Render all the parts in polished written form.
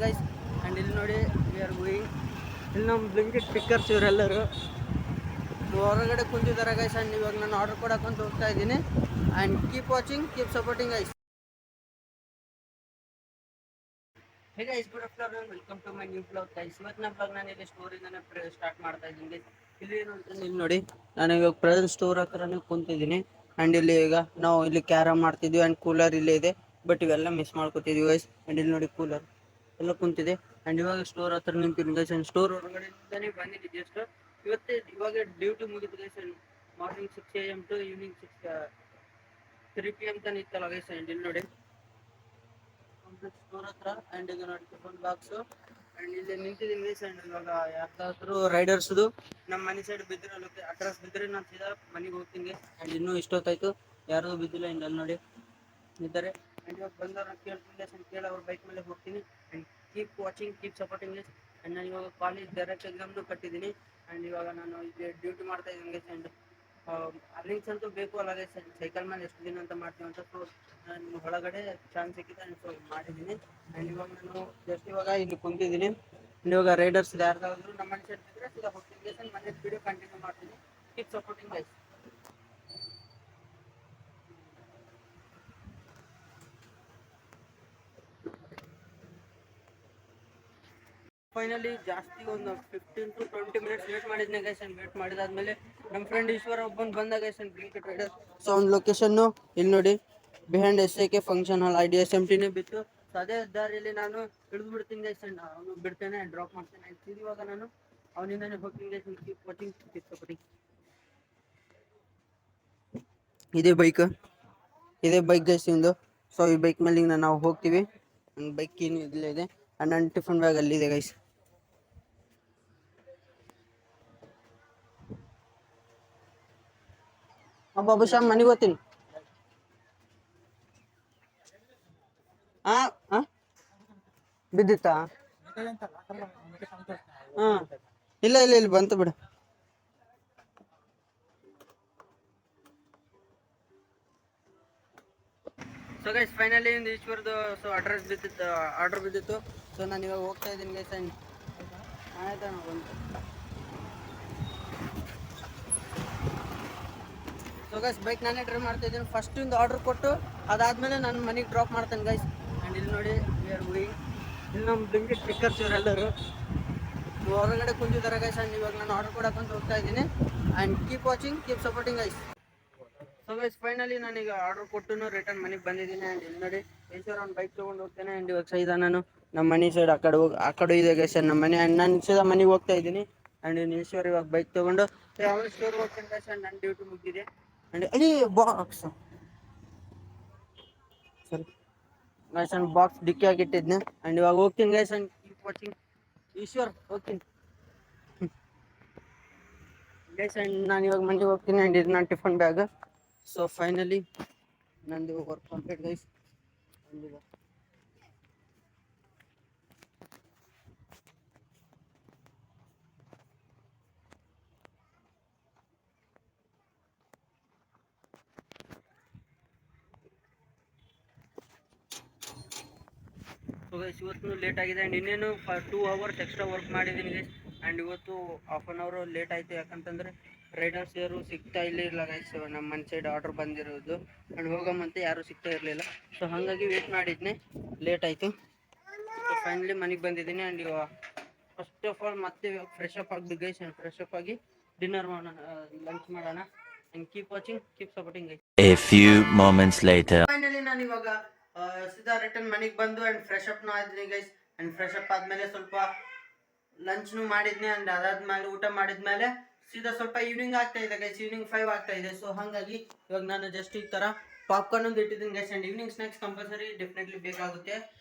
Guys and ಇಲ್ಲಿ ನೋಡಿ we are going. ಇಲ್ಲಿ ನಮ್ಮ ಬ್ಲಿಂಕಿಟ್ ಪಿಕ್ಕರ್ಸ್ ಇವರೆಲ್ಲರೂ ಹೊರಗಡೆ ಕುಂತಿದ್ದಾರೆ ಗೈಸ್. ಆ್ಯಂಡ್ ಇವಾಗ ನಾನು ಆರ್ಡರ್ ಕೊಡೋಕ್ಕಂತ ಹೋಗ್ತಾ ಇದ್ದೀನಿ. And keep watching, keep supporting guys. Hey guys, good afternoon, welcome to my new blog guys. ಇವತ್ತಿನ ಬ್ಲಾಗ್ ನಾನು ಇಲ್ಲಿ ಸ್ಟೋರಿಂದನೇ ಸ್ಟಾರ್ಟ್ ಮಾಡ್ತಾ ಇದ್ದೀನಿ ಗೈಸ್. ಇಲ್ಲಿ ಏನು ಅಂತ ಇಲ್ಲಿ ನೋಡಿ, ನಾನು ಇವಾಗ ಪ್ರೆಸೆಂಟ್ ಸ್ಟೋರ್ ಹತ್ರನೇ ಕುಂತಿದ್ದೀನಿ. ಆ್ಯಂಡ್ ಇಲ್ಲಿ ಈಗ ನಾವು ಇಲ್ಲಿ ಕ್ಯಾರಮ್ ಮಾಡ್ತಿದ್ವಿ. ಆ್ಯಂಡ್ ಕೂಲರ್ ಇಲ್ಲೇ ಇದೆ, ಬಟ್ ಇವೆಲ್ಲ ಮಿಸ್ ಮಾಡ್ಕೊತಿದ್ವಿ ಗೈಸ್. ಆ್ಯಂಡ್ ಇಲ್ಲಿ ನೋಡಿ ಕೂಲರ್ ಎಲ್ಲ ಕುಂತಿದೆ. ಆ್ಯಂಡ್ ಇವಾಗ ಸ್ಟೋರ್ ಹತ್ರ ನಿಂತಿದ್ದೀನಿ ಗೈಸ್. ಆ್ಯಂಡ್ ಸ್ಟೋರ್ ಹೊರಗಡೆಯಿಂದನೇ ಬಂದಿದ್ದೆ ಜಸ್ಟ್. ಇವಾಗ ಡ್ಯೂಟಿ ಮುಗಿದು guys. Morning 6 AM to evening 3 PM ತನಕ ಇತ್ತಲ್ಲ ಗೈಸ್. ಆ್ಯಂಡ್ ಇಲ್ಲಿ ನೋಡಿ ಸ್ಟೋರ್ ಹತ್ರ. ಆ್ಯಂಡ್ ಈಗ ನೋಡಿ ಟಿಫನ್ ಬಾಕ್ಸು. ಆ್ಯಂಡ್ ಇಲ್ಲಿ ನಿಂತಿದ್ದೀನಿ ಗೈಸ್. ಆ್ಯಂಡ್ ಇವಾಗ ಯಾರ್ದಾದ್ರೂ ರೈಡರ್ಸ್ದು ನಮ್ಮ ಮನೆ ಸೈಡ್ ಬಿದ್ದಿರಲ್ಲ, ಅಡ್ರೆಸ್ ಬಿದ್ದರೆ ನಾನು ಸೀದಾ ಮನೆಗೆ ಹೋಗ್ತೀನಿ. ಆ್ಯಂಡ್ ಇನ್ನೂ ಇಷ್ಟೊತ್ತಾಯಿತು, ಯಾರೂ ಬಿದ್ದಿಲ್ಲ. ಆ್ಯಂಡ್ ಅಲ್ಲಿ ನೋಡಿ ಇದ್ದಾರೆ. ಆ್ಯಂಡ್ ಇವಾಗ ಬಂದವ್ರನ್ನ ಕೇಳ್ತೀನಿ ಗೈಸ್. ಕೇಳಿ ಅವ್ರ ಬೈಕ್ ಮೇಲೆ ಹೋಗ್ತೀನಿ. And keep watching, keep supporting guys. And ನಾನು ಇವಾಗ ಕಾಲೇಜ್ ಡೈರೆಕ್ಟ್ ಎಕ್ಸಾಮ್ನು ಕಟ್ಟಿದ್ದೀನಿ. ಆ್ಯಂಡ್ ಇವಾಗ ನಾನು ಇಲ್ಲಿ ಡ್ಯೂಟಿ ಮಾಡ್ತಾ ಇದ್ದೀನಿ ಗೈಸ್. ಆ್ಯಂಡ್ ಅರ್ನಿಂಗ್ಸ್ ಅಂತೂ ಬೇಕು ಅಲ್ಲ ಗೈಸ್. ಸೈಕಲ್ ಮೇಲೆ ಎಷ್ಟು ದಿನ ಅಂತ ಮಾಡ್ತೀವಿ ಅಂತ. ಸೊ ನಾನು ಹೊರಗಡೆ ಚಾನ್ಸ್ ಸಿಕ್ಕಿದೆ, ಸೊ ಮಾಡಿದ್ದೀನಿ. ಆ್ಯಂಡ್ ಇವಾಗ ನಾನು ಜಸ್ಟ್ ಇವಾಗ ಇಲ್ಲಿ ಕುಂತಿದ್ದೀನಿ. ಇವಾಗ ರೈಡರ್ಸ್ ಯಾರ್ದಾದ್ರು ನಮ್ಮ ಮನೆ ಸೈಡ್ ಬಿದ್ದರೆ ಸೀದಾ ಹೋಗ್ತೀನಿ ಗೈಸ್. ಮನೆ ವಿಡಿಯೋ ಕಂಟಿನ್ಯೂ ಮಾಡ್ತೀನಿ. Keep supporting guys. ಫೈನಲಿ ಜಾಸ್ತಿ ಒಂದು 15 to 20 ಮಿನಿಟ್ಸ್ ವೇಟ್ ಮಾಡಿದ್ನೆ ಗೈಸ್. ಆ್ಯಂಡ್ ವೇಟ್ ಮಾಡಿದಾದ್ಮೇಲೆ ನಮ್ಮ ಫ್ರೆಂಡ್ ಈಶ್ವರ ಒಬ್ಬನು ಬಂದ guys. And Blinkit rider. So ಅವ್ನ ಲೊಕೇಶನ್ನು ಇಲ್ಲಿ ನೋಡಿ, ಬಿಹೈಂಡ್ SAK ಫಂಕ್ಷನ್ ಹಾಲ್ IDSMTನೇ ಬಿತ್ತು. ಸೊ ಅದೇ ದಾರಿಯಲ್ಲಿ ನಾನು ಇಳಿದು ಬಿಡ್ತೀನಿ ಗೈಸ್. ಆ್ಯಂಡ್ ಅವನು ಬಿಡ್ತೇನೆ, ಡ್ರಾಪ್ ಮಾಡ್ತೇನೆ. ಆ್ಯಂಡ್ ಇವಾಗ ನಾನು ಅವನಿಂದನೇ ಹೋಗ್ತೀನಿ guys. Keep watching, keep supporting. ಇದೇ ಬೈಕ್ ಗೈಸ್ ಇಂದು. ಸೊ ಈ ಬೈಕ್ ಮೇಲೆ ಈಗ ನಾವು ಹೋಗ್ತೀವಿ. ನನ್ನ ಬೈಕ್ ಏನು ಇಲ್ಲೇ ಇದೆ. ಆ್ಯಂಡ್ ನನ್ನ ಟಿಫನ್ ಬ್ಯಾಗ್ ಅಲ್ಲಿದೆ ಗೈಸ್. ಬಾಬು ಶ್ಯಾಮ್ ಮನೆಗೆ ಹೋಗ್ತೀನಿ. ಬಿದ್ದಿತ್ತಾ? ಹಾಂ, ಇಲ್ಲ ಇಲ್ಲಿ ಬಂತು ಬಿಡು. ಸೊ ಗೈಸ್ ಫೈನಲಿ ಒಂದು ಈಶ್ವರ್ದು ಆರ್ಡರ್ ಬಿದ್ದಿತ್ತು. ಸೊ ನಾನು ಇವಾಗ ಹೋಗ್ತಾ ಇದ್ದೀನಿ ಗೈಸ್. ಆ್ಯಂಡ್ ಆಯ್ತಾ ಬಂತು. ಸೊ ಗೈಸ್ ಬೈಕ್ ನಾನೇ ಡ್ರೈವ್ ಮಾಡ್ತಾ ಇದ್ದೀನಿ. ಫಸ್ಟ್ ಒಂದು ಆರ್ಡರ್ ಕೊಟ್ಟು ಅದಾದಮೇಲೆ ನಾನು ಮನೆಗೆ ಡ್ರಾಪ್ ಮಾಡ್ತೇನೆ ಗೈಸ್. ಆ್ಯಂಡ್ ಇಲ್ಲಿ ನೋಡಿ ವಿ ಆರ್ ಗೋಯಿಂಗ್. ಇಲ್ಲಿ ನಮ್ಮ ಬ್ಲಿಂಕಿಟ್ ಪಿಕ್ಕರ್ಸ್ ಇವರೆಲ್ಲರೂ ಹೊರಗಡೆ ಕುಂತಿದ್ದಾರೆ ಗೈಸ್. ಆ್ಯಂಡ್ ಇವಾಗ ನಾನು ಆರ್ಡರ್ ಕೊಡೋಕ್ಕಂತ ಹೋಗ್ತಾ ಇದ್ದೀನಿ. And keep watching, keep supporting guys. So guys finally ನಾನೀಗ ಆರ್ಡರ್ ಕೊಟ್ಟು ರಿಟರ್ನ್ ಮನೆಗೆ ಬಂದಿದ್ದೀನಿ. ಆ್ಯಂಡ್ ಇಲ್ಲಿ ನೋಡಿ ಈಶ್ವರ ಒಂದು ಬೈಕ್ ತೊಗೊಂಡು ಹೋಗ್ತೇನೆ. ಆ್ಯಂಡ್ ಇವಾಗ ಸೈದಾ ನಾನು ನಮ್ಮ ಮನೆ ಸೈಡ್ ಆ ಕಡೆ ಇದೆ ಗೈಸ್ ನಮ್ಮ ಮನೆ. ಆ್ಯಂಡ್ ನಾನು ಸೀದಾ ಮನೆಗೆ ಹೋಗ್ತಾ ಇದ್ದೀನಿ. ಆ್ಯಂಡ್ ಇನ್ನು ಈಶ್ವರ್ ಇವಾಗ ಬೈಕ್ ತೊಗೊಂಡು ಅವನ ಸ್ಟೋರ್ಗೆ ಹೋಗ್ತೇನೆ ಗೈಸ್. ಆ್ಯಂಡ್ ನನ್ನ ಡ್ಯೂಟಿ ಮುಗಿದಿದೆ. ಆ್ಯಂಡ್ ಅಲ್ಲಿ ಬಾಕ್ಸ್ ಸರಿ ಗೈಸ್, ಆ್ಯಂಡ್ ಬಾಕ್ಸ್ ಡಿಕ್ಕಿ ಆಗಿಟ್ಟಿದ್ನೆ. ಆ್ಯಂಡ್ ಇವಾಗ ಹೋಗ್ತೀನಿ guys. And keep watching. Ishwar ಹೋಗ್ತೀನಿ ಗೈಸ್. ಆ್ಯಂಡ್ ನಾನು ಇವಾಗ ಮನೆಗೆ ಹೋಗ್ತೀನಿ. ಆ್ಯಂಡ್ ಇದು ನನ್ನ ಟಿಫನ್ ಬ್ಯಾಗ್. ಸೊ ಫೈನಲಿ ನಂದು work complete guys. So guys ಇವತ್ತು ಲೇಟ್ ಆಗಿದೆ. ಆ್ಯಂಡ್ ಇನ್ನೇನು 2 hours ಎಕ್ಸ್ಟ್ರಾ ವರ್ಕ್ ಮಾಡಿದ್ದೀನಿ ಗೈಸ್. ಆ್ಯಂಡ್ ಇವತ್ತು ½ an hour ಲೇಟ್ ಆಯಿತು. ಯಾಕಂತಂದರೆ ರೈಡರ್ಸ್ ಯಾರು ಸಿಗ್ತಾ ಇರಲಿಲ್ಲ ಗೈಸ್. ನಮ್ಮ ಮನೆ ಸೈಡ್ ಆರ್ಡ್ರ್ ಬಂದಿರೋದು. ಆ್ಯಂಡ್ ಹೋಗಮ್ಮಂತೆ ಯಾರೂ ಸಿಗ್ತಾ ಇರಲಿಲ್ಲ. ಸೊ ಹಾಗಾಗಿ ವೇಟ್ ಮಾಡಿದ್ನೆ, ಲೇಟ್ ಆಯಿತು. ಸೊ ಫೈನಲಿ ಮನೆಗೆ ಬಂದಿದ್ದೀನಿ. ಆ್ಯಂಡ್ ಇವಾಗ ಫಸ್ಟ್ ಆಫ್ ಆಲ್ ಮತ್ತೆ ಫ್ರೆಶ್ ಅಪ್ ಆಗಬೇಕು ಗೈಸ್. ಆ್ಯಂಡ್ ಫ್ರೆಶ್ ಅಪ್ ಆಗಿ ಡಿನ್ನರ್ ಮಾಡೋಣ, ಲಂಚ್ ಮಾಡೋಣ. And keep watching, keep supporting guys. A few moments later. Finally ನಾನು ಇವಾಗ ಸೀದಾ ರಿಟರ್ನ್ ಮನೆಗೆ ಬಂದು ಆ್ಯಂಡ್ ಫ್ರೆಶ್ ಅಪ್ನು ಆದ್ನಿ ಗೈಸ್. ಆ್ಯಂಡ್ ಫ್ರೆಶ್ ಅಪ್ ಆದಮೇಲೆ ಸ್ವಲ್ಪ ಲಂಚ್ನು ಮಾಡಿದ್ನಿ. ಆ್ಯಂಡ್ ಅದಾದ್ಮೇಲೆ ಊಟ ಮಾಡಿದ್ಮೇಲೆ ಸೀದಾ ಸ್ವಲ್ಪ ಈವ್ನಿಂಗ್ ಆಗ್ತಾ ಇದೆ ಗೈಸ್. ಈವ್ನಿಂಗ್ 5 ಆಗ್ತಾ ಇದೆ. ಸೊ ಹಾಗಾಗಿ ಇವಾಗ ನಾನು ಜಸ್ಟ್ ಈ ಥರ ಪಾಪ್ಕಾರ್ನ್ ಒಂದು ಇಟ್ಟಿದ್ದೀನಿ guys. And evening snacks compulsory definitely ಬೇಕಾಗುತ್ತೆ.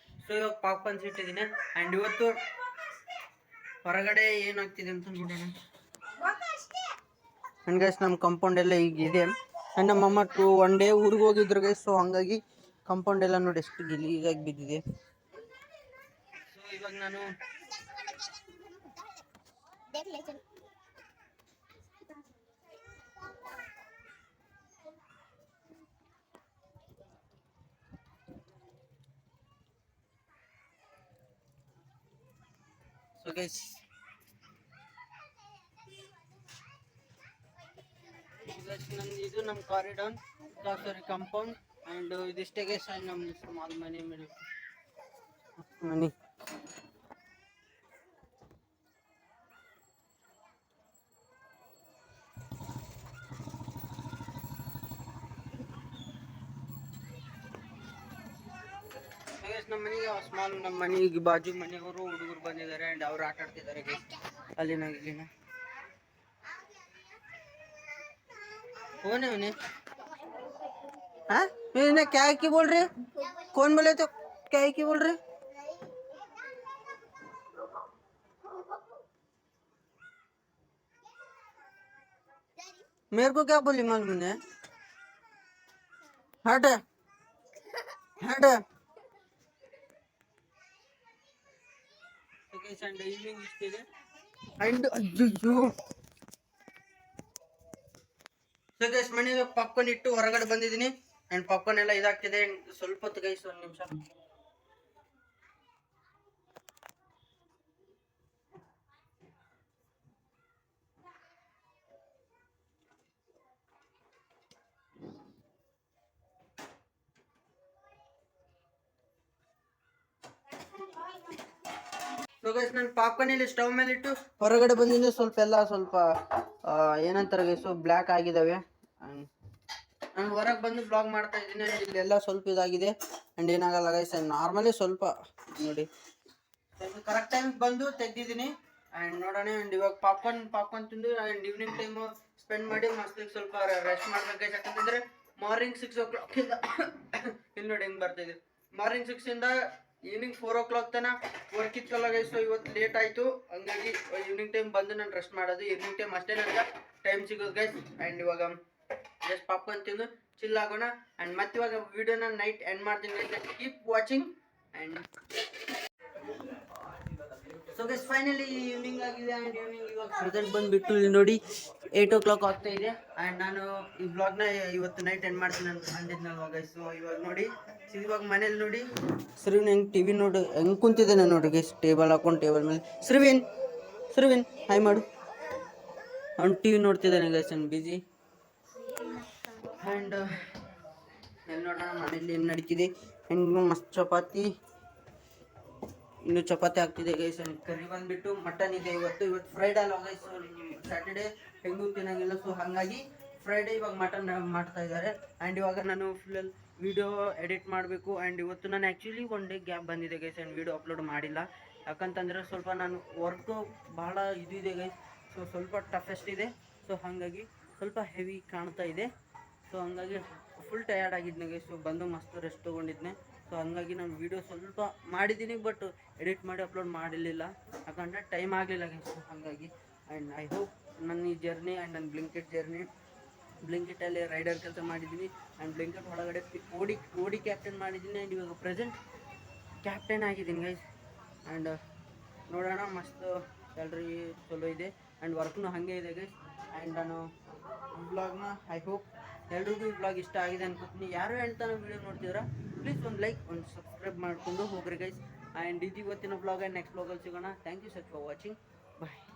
ಸೊ ಇವಾಗ ಪಾಪ್ಕಾರ್ನ್ಸ್ ಇಟ್ಟಿದ್ದೀನಿ. ಆ್ಯಂಡ್ ಇವತ್ತು ಹೊರಗಡೆ ಏನಾಗ್ತಿದೆ ಅಂತ ನೋಡೋಣ. ಆ್ಯಂಡ್ ಗೈಸ್ ನಮ್ಮ ಕಾಂಪೌಂಡ್ ಎಲ್ಲ ಈಗ ಇದೆ. ಆ್ಯಂಡ್ ನಮ್ಮಮ್ಮ 1 day ಊರಿಗೆ ಹೋಗಿದ್ರು ಗೈಸ್. ಸೊ ಹಂಗಾಗಿ ಕಾಂಪೌಂಡ್ ಎಲ್ಲ ನೋಡಿ ಎಷ್ಟು ಗಲೀಜಾಗಿ ಬಿದ್ದಿದೆ. ಸೊ ಇವಾಗ ನಾನು ಸೊ ಗೈಸ್ ಇದು ನಮ್ಮ ಕಾರಿಡಾರ್ ಸಾರಿ ಕಾಂಪೌಂಡ್ ಆ್ಯಂಡ್ ಇದಿಷ್ಟೇ ಗೈಸ್ ಆ್ಯಂಡ್ ನಮ್ಮ ಸ್ಮಾಲ್ ಮನಿ ಮನಿ ನಮ್ಮ ಮನೆಗೆ ಸ್ಮಾಲ್ ನಮ್ಮ ಮನೆಗೆ ಬಾಜು ಮನೆಯವರು ಹುಡುಗರು ಬಂದಿದ್ದಾರೆ ಆ್ಯಂಡ್ ಅವ್ರು ಆಟ ಆಡ್ತಿದ್ದಾರೆ ಗೈಸ್ ಅಲ್ಲಿನ ಇಲ್ಲಿನ कौन है उन्हें हाँ इन्हें क्या की बोल रहे कौन बोले तो क्या की बोल रहे मेरे को क्या बोली मालूम है हट हट संडे इवनिंग इष्टिದೆ ಅಂಡ್ ಅಯ್ಯೋ ಸೊ ಗೈಸ್ ಮನೆಗೆ ಪಾಪ್ಕಾರ್ನ್ ಇಟ್ಟು ಹೊರಗಡೆ ಬಂದಿದ್ದೀನಿ ಅಂಡ್ ಪಾಪ್ಕಾರ್ನ್ ಎಲ್ಲ ಇದಾಗ್ತಿದೆ ಸ್ವಲ್ಪ ಹೊತ್ತು ಗೈಸ್ ಒಂದು ನಿಮಿಷ ಸೊ ಗೈಸ್ ನಾನು ಪಾಪ್ಕಾರ್ನ್ ಇಲ್ಲಿ ಸ್ಟವ್ ಮೇಲೆ ಇಟ್ಟು ಹೊರಗಡೆ ಬಂದಿದ್ದು ಸ್ವಲ್ಪ ಏನಂತಾರೆ ಗೈಸ್ ಬ್ಲ್ಯಾಕ್ ಆಗಿದಾವೆ ನಾನು ಹೊರಗೆ ಬಂದು ಬ್ಲಾಗ್ ಮಾಡ್ತಾ ಇದ್ದೀನಿ ಇಲ್ಲೆಲ್ಲ ಸ್ವಲ್ಪ ಇದಾಗಿದೆ ಅಂಡ್ ಏನಾಗಲ್ಲ ಗೈಸ್ ನಾರ್ಮಲಿ ಸ್ವಲ್ಪ ನೋಡಿ ಕರೆಕ್ಟ್ ಟೈಮಿಗೆ ಬಂದು ತೆಗ್ದಿದ್ದೀನಿ ಅಂಡ್ ನೋಡೋಣ ಅಂಡ್ ಇವಾಗ ಪಾಪ್ಕಾರ್ನ್ ತಿಂದು ಅಂಡ್ ಈವ್ನಿಂಗ್ ಟೈಮು ಸ್ಪೆಂಡ್ ಮಾಡಿ ಮಸ್ತ್ ಸ್ವಲ್ಪ ರೆಸ್ಟ್ ಮಾಡ್ಬೇಕು ಗೈಸ್ ಯಾಕಂತಂದ್ರೆ ಮಾರ್ನಿಂಗ್ 6 o'clock ಇಂದ ಇಲ್ಲಿ ನೋಡಿ ಹೆಂಗೆ ಬರ್ತಾ ಇದೆ ಮಾರ್ನಿಂಗ್ 6 ಇಂದ ಈವ್ನಿಂಗ್ 4 o'clock ತನಕ ವರ್ಕ್ ಇತ್ತಲ್ಲ ಗೈಸ್ ಸೊ ಇವತ್ತು ಲೇಟ್ ಆಯಿತು ಹಂಗಾಗಿ ಈವ್ನಿಂಗ್ ಟೈಮ್ ಬಂದು ನಾನು ರೆಸ್ಟ್ ಮಾಡೋದು ಈವ್ನಿಂಗ್ ಟೈಮ್ ಅಷ್ಟೇ ನನಗೆ ಟೈಮ್ ಸಿಗೋದು ಗೈಸ್ ಆ್ಯಂಡ್ ಇವಾಗ ಜಸ್ಟ್ ಪಾಪ್ಕಾರ್ನ್ ತಿಂದು ಚಿಲ್ ಆಗೋಣ ಆ್ಯಂಡ್ ಮತ್ತೆ ಇವಾಗ ವಿಡಿಯೋನ ನೈಟ್ ಎಂಡ್ ಮಾಡ್ತೀನಿ guys keep watching and so guys finally evening ಆಗಿದೆ ಆ್ಯಂಡ್ ಈವ್ನಿಂಗ್ ಇವಾಗ ಪ್ರೆಸೆಂಟ್ ಬಂದುಬಿಟ್ಟು ಇಲ್ಲಿ ನೋಡಿ 8 o'clock ಆಗ್ತಾ ಇದೆ ಆ್ಯಂಡ್ ನಾನು ಈ ಬ್ಲಾಗ್ನ ಇವತ್ತು ನೈಟ್ ಎಂಡ್ ಮಾಡ್ತೀನಿ ಅಂತ ಅಂದಿದ್ನಲ್ವ ಗೈಸ್ ಸೊ ಇವಾಗ ನೋಡಿ ಇವಾಗ ಮನೇಲಿ ನೋಡಿ ಶ್ರೀವಿನ್ ಹೆಂಗೆ ಟಿ ವಿ ನೋಡಿ ಹೆಂಗೆ ಕುಂತಿದ್ದಾನೆ ನೋಡಿ ಗೈಸ್ ಟೇಬಲ್ ಹಾಕೊಂಡು ಟೇಬಲ್ ಮೇಲೆ ಶ್ರೀವಿನ್ ಹಾಯ್ ಮಾಡು ಅವ್ನು ಟಿ ವಿ ನೋಡ್ತಿದ್ದಾನೆ ಗೈಸ್ ಅವ್ನು ಬಿಜಿ ಆ್ಯಂಡ್ ಎಲ್ಲಿ ನೋಡೋಣ ಮನೇಲಿ ಏನು ನಡೀತಿದೆ ಹೆಂಗೆ ಮಸ್ತ್ ಚಪಾತಿ ಇನ್ನು ಚಪಾತಿ ಆಗ್ತಿದೆ ಗೈಸ್ ಕರಿ ಬಂದ್ಬಿಟ್ಟು ಮಟನ್ ಇದೆ ಇವತ್ತು ಫ್ರೈಡೇ ಅಲ್ಲ ಗೈಸ್ ಸ್ಯಾಟರ್ಡೇ ಹೆಂಗೂ ತಿನ್ನಂಗಿಲ್ಲ ಸೊ ಹಾಗಾಗಿ ಫ್ರೈಡೇ ಇವಾಗ ಮಟನ್ ಮಾಡ್ತಾ ಇದ್ದಾರೆ ಆ್ಯಂಡ್ ಇವಾಗ ನಾನು ಫುಲ್ ವಿಡಿಯೋ ಎಡಿಟ್ ಮಾಡಬೇಕು ಆ್ಯಂಡ್ ಇವತ್ತು ನಾನು ಆ್ಯಕ್ಚುಲಿ ಒನ್ ಡೇ ಗ್ಯಾಪ್ ಬಂದಿದೆ ಗೈಸ್ ಆ್ಯಂಡ್ ವಿಡಿಯೋ ಅಪ್ಲೋಡ್ ಮಾಡಿಲ್ಲ ಯಾಕಂತಂದರೆ ಸ್ವಲ್ಪ ನಾನು ವರ್ಕು ಭಾಳ ಇದೆ ಗೈಸ್ ಸೊ ಸ್ವಲ್ಪ ಟಫೆಸ್ಟ್ ಇದೆ ಸೊ ಹಾಗಾಗಿ ಸ್ವಲ್ಪ ಹೆವಿ ಕಾಣ್ತಾ ಇದೆ ಸೊ ಹಂಗಾಗಿ ಫುಲ್ ಟಯರ್ಡ್ ಆಗಿದ್ದೆ ಗೈಸ್ ಸೊ ಬಂದು ಮಸ್ತ್ ರೆಸ್ಟ್ ತೊಗೊಂಡಿದ್ದೆ ಸೊ ಹಂಗಾಗಿ ನಾನು ವೀಡಿಯೋ ಸ್ವಲ್ಪ ಮಾಡಿದ್ದೀನಿ ಬಟ್ ಎಡಿಟ್ ಮಾಡಿ ಅಪ್ಲೋಡ್ ಮಾಡಿರಲಿಲ್ಲ ಯಾಕಂದರೆ ಟೈಮ್ ಆಗಲಿಲ್ಲ ಗೈಸ್ ಹಾಗಾಗಿ ಆ್ಯಂಡ್ ಐ ಹೋಪ್ ನನ್ನ ಈ ಜರ್ನಿ ಆ್ಯಂಡ್ ನನ್ನ ಬ್ಲಿಂಕಿಟಲ್ಲಿ ರೈಡರ್ ಕೆಲಸ ಮಾಡಿದ್ದೀನಿ ಆ್ಯಂಡ್ ಬ್ಲಿಂಕಿಟ್ ಒಳಗಡೆ ಓಡಿ ಕ್ಯಾಪ್ಟನ್ ಮಾಡಿದ್ದೀನಿ ಆ್ಯಂಡ್ ಇವಾಗ ಪ್ರೆಸೆಂಟ್ ಕ್ಯಾಪ್ಟನ್ ಆಗಿದ್ದೀನಿ ಗೈಸ್ ಆ್ಯಂಡ್ ನೋಡೋಣ ಮಸ್ತ್ ಸ್ಯಾಲ್ರಿ ಚಲೋ ಇದೆ ಆ್ಯಂಡ್ ವರ್ಕ್ನು ಹಾಗೆ ಇದೆ ಗೈಸ್ ಆ್ಯಂಡ್ ನಾನು ಬ್ಲಾಗ್ನ ಐ ಹೋಪ್ ಎಲ್ರಿಗೂ ಈ ಬ್ಲಾಗ್ ಇಷ್ಟ ಆಗಿದೆ ಅನ್ಕೋತೀನಿ ಯಾರು ಹೇಳ್ತಾನೆ ವೀಡಿಯೋ ನೋಡ್ತಿದ್ದೀರಾ ಪ್ಲೀಸ್ ಒಂದು ಲೈಕ್ ಒಂದು ಸಬ್ಸ್ಕ್ರೈಬ್ ಮಾಡಿಕೊಂಡು ಹೋಗ್ರಿ ಗೈಸ್ ಆ್ಯಂಡ್ ಇದು ಇವತ್ತಿನ ಬ್ಲಾಗ್ ಆ್ಯಂಡ್ ನೆಕ್ಸ್ಟ್ ಬ್ಲಾಗಲ್ಲಿ ಸಿಗೋಣ thank you sir for watching bye